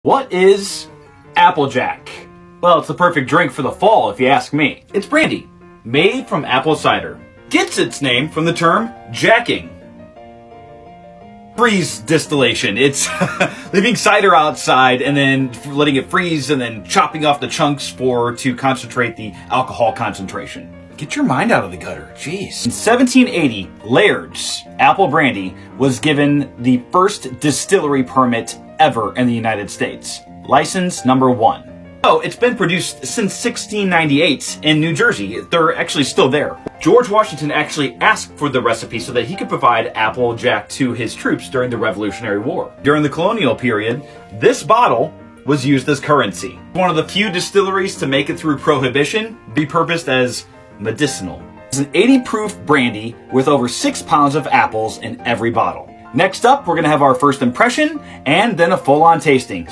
What is AppleJack? Well, it's the perfect drink for the fall if you ask me. It's brandy, made from apple cider. Gets its name from the term jacking. Freeze distillation. It's leaving cider outside and then letting it freeze and then chopping off the chunks to concentrate the alcohol concentration. Get your mind out of the gutter, jeez. In 1780, Laird's apple brandy was given the first distillery permit ever in the United States. License number 1. Oh, it's been produced since 1698 in New Jersey. They're actually still there. George Washington actually asked for the recipe so that he could provide AppleJack to his troops during the Revolutionary War. During the colonial period, this bottle was used as currency. One of the few distilleries to make it through Prohibition, repurposed as medicinal. It's an 80 proof brandy with over 6 pounds of apples in every bottle. Next up, we're gonna have our first impression and then a full-on tasting.